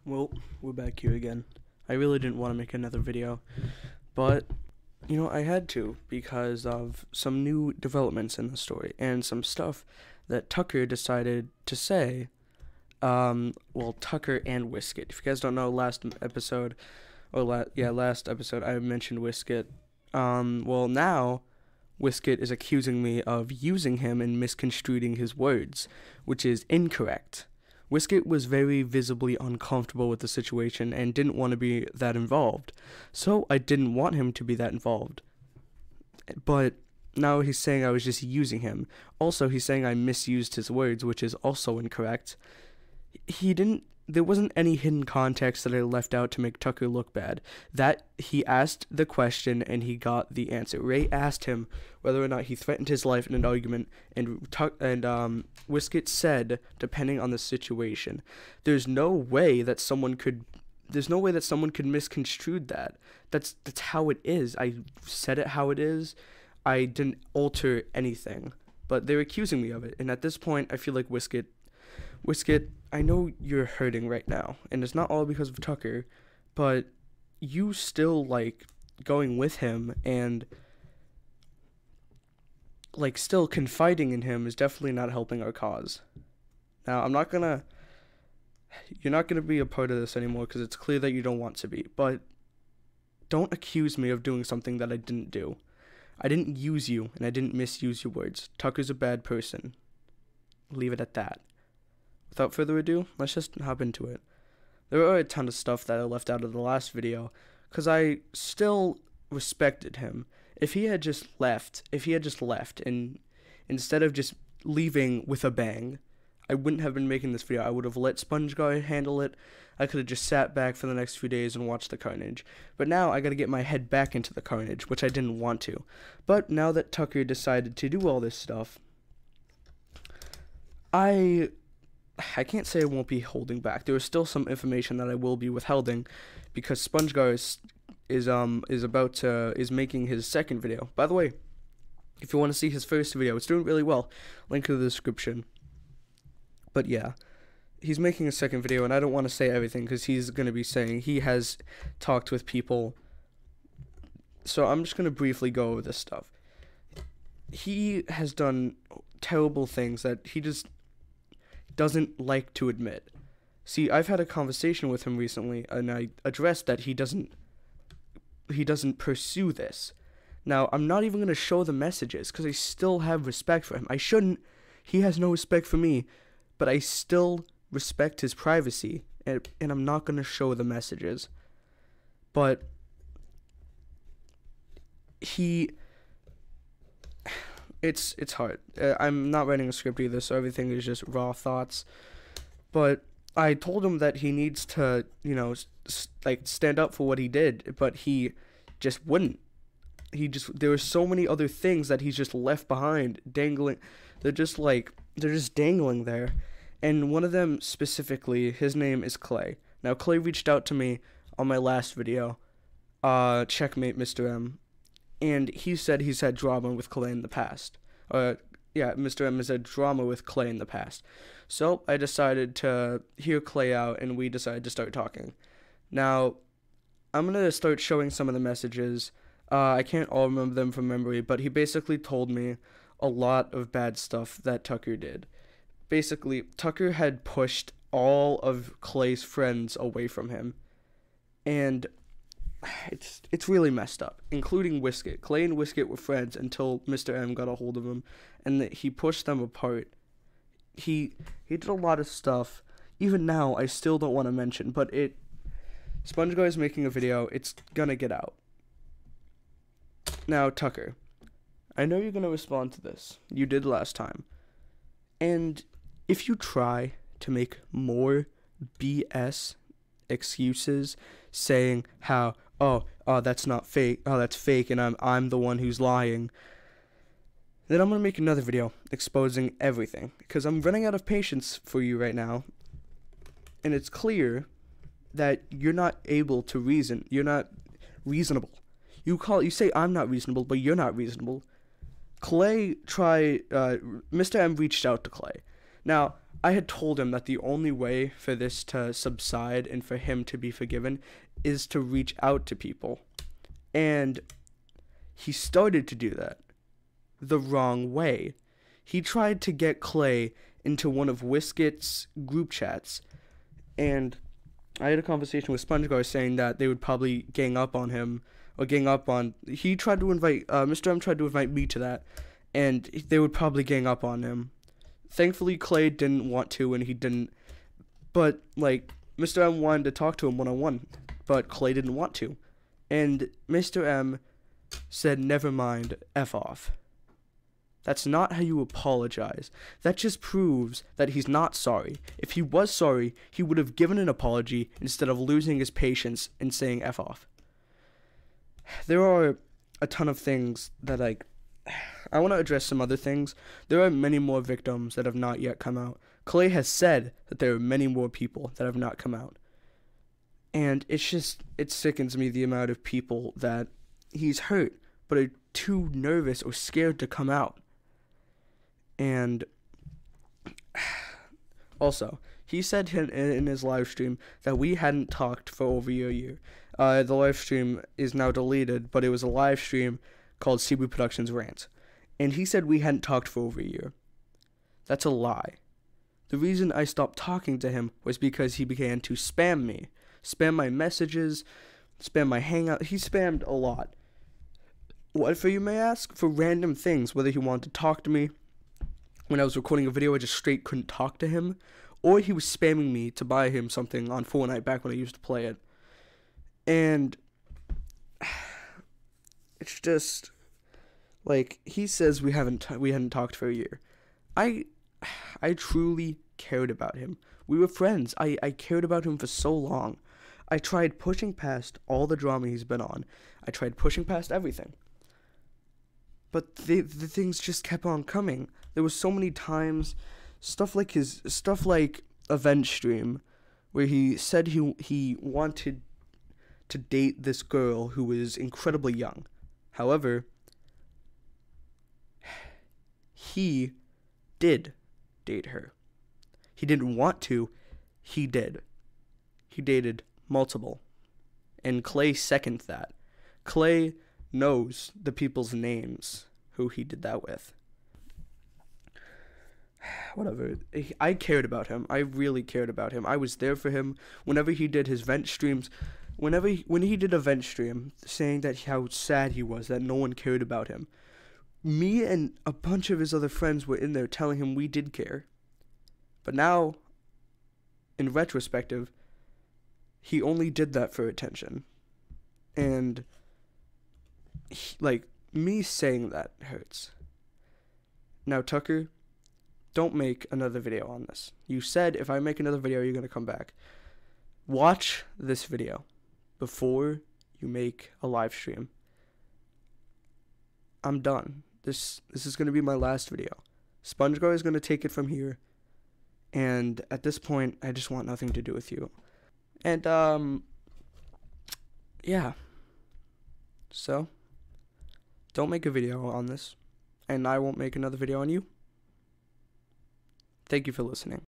Well, we're back here again. I really didn't want to make another video, but, I had to because of some new developments in the story and some stuff that Tucker decided to say. Tucker and Whisket. If you guys don't know, last episode, I mentioned Whisket. Now, Whisket is accusing me of using him and misconstruing his words, which is incorrect. Whisket was very visibly uncomfortable with the situation and didn't want to be that involved, so I didn't want him to be that involved. But now he's saying I was just using him. Also, he's saying I misused his words, which is also incorrect. There wasn't any hidden context that I left out to make Tucker look bad. That he asked the question and he got the answer. Ray asked him whether or not he threatened his life in an argument, and Whisket said, depending on the situation. There's no way that someone could misconstrue that. That's how it is. I said it how it is. I didn't alter anything. But they're accusing me of it, and at this point, I feel like Whisket, I know you're hurting right now, and it's not all because of Tucker, but you still, going with him and, still confiding in him is definitely not helping our cause. Now, you're not gonna be a part of this anymore because it's clear that you don't want to be, but don't accuse me of doing something that I didn't do. I didn't use you, and I didn't misuse your words. Tucker's a bad person. Leave it at that. Without further ado, let's just hop into it. There are a ton of stuff that I left out of the last video, because I still respected him. If he had just left, and instead of just leaving with a bang, I wouldn't have been making this video. I would have let SpongeGuy handle it. I could have just sat back for the next few days and watched the carnage. But now I gotta get my head back into the carnage, which I didn't want to. But now that Tucker decided to do all this stuff, I can't say I won't be holding back. There is still some information that I will be withholding because SpongeGuy is making his second video. By the way, if you want to see his first video, it's doing really well. Link in the description. But yeah, he's making a second video, and I don't want to say everything because he's going to be saying he has talked with people. So I'm just going to briefly go over this stuff. He has done terrible things that he just doesn't like to admit. See, I've had a conversation with him recently, and I addressed that he doesn't pursue this. Now, I'm not even going to show the messages, because I still have respect for him. I shouldn't. He has no respect for me, but I still respect his privacy, and I'm not going to show the messages. But it's hard. I'm not writing a script either, so everything is just raw thoughts. But I told him that he needs to, stand up for what he did, but he just wouldn't. There were so many other things that he's just left behind, dangling. They're just dangling there. And one of them specifically, his name is Clay. Now, Clay reached out to me on my last video, checkmate Mr.M, and he said he's had drama with Clay in the past. Mr.M has had drama with Clay in the past. So I decided to hear Clay out, and we decided to start talking. Now, I'm going to start showing some of the messages. I can't all remember them from memory, but he basically told me a lot of bad stuff that Tucker did. Basically, Tucker had pushed all of Clay's friends away from him. And it's really messed up, including Whisket. Clay and Whisket were friends until Mr. M got a hold of him, and he pushed them apart. He did a lot of stuff. Even now, I still don't want to mention, but SpongeGuy is making a video. It's gonna get out. Now, Tucker, I know you're gonna respond to this. You did last time. And if you try to make more BS excuses, saying how, that's not fake, that's fake, and I'm the one who's lying, then I'm gonna make another video exposing everything, because I'm running out of patience for you right now, and it's clear that you're not able to reason. You're not reasonable. You say I'm not reasonable, but you're not reasonable. Mr. M reached out to Clay. Now, I had told him that the only way for this to subside and for him to be forgiven is to reach out to people. And he started to do that the wrong way. He tried to get Clay into one of Whisket's group chats, and I had a conversation with SpongeGar saying that they would probably gang up on him, or gang up on. He tried to invite, Mr. M tried to invite me to that, and they would probably gang up on him. Thankfully, Clay didn't want to, and he didn't. But, like, Mr. M wanted to talk to him one-on-one, but Clay didn't want to. And Mr. M said, never mind, F off. That's not how you apologize. That just proves that he's not sorry. If he was sorry, he would have given an apology instead of losing his patience and saying F off. There are a ton of things that, like, I want to address some other things. There are many more victims that have not yet come out. Clay has said that there are many more people that have not come out. And it sickens me the amount of people that he's hurt, but are too nervous or scared to come out. And also, he said in his live stream that we hadn't talked for over a year. The live stream is now deleted, but it was a live stream called Cebu Productions Rant. And he said we hadn't talked for over a year. That's a lie. The reason I stopped talking to him was because he began to spam me. Spam my messages, spam my hangout. He spammed a lot. What for, you may ask? For random things, whether he wanted to talk to me. When I was recording a video, I just straight couldn't talk to him. Or he was spamming me to buy him something on Fortnite back when I used to play it. And it's just, like, he says we hadn't talked for a year. I truly cared about him. We were friends. I cared about him for so long. I tried pushing past all the drama he's been on. I tried pushing past everything. But the things just kept on coming. There was so many times, stuff like Event Stream, where he said he wanted to date this girl who was incredibly young. However, he did date her. He didn't want to, he did. He dated multiple. And Clay seconds that. Clay knows the people's names who he did that with. Whatever. I cared about him. I really cared about him. I was there for him whenever he did his vent streams. When he did a vent stream saying that how sad he was that no one cared about him. Me and a bunch of his other friends were in there telling him we did care. But now, in retrospective, he only did that for attention. And me saying that hurts. Now, Tucker, don't make another video on this. You said if I make another video, you're going to come back. Watch this video before you make a live stream. I'm done. This is going to be my last video. SpongeGar is going to take it from here. And at this point, I just want nothing to do with you. And, yeah. So, don't make a video on this. And I won't make another video on you. Thank you for listening.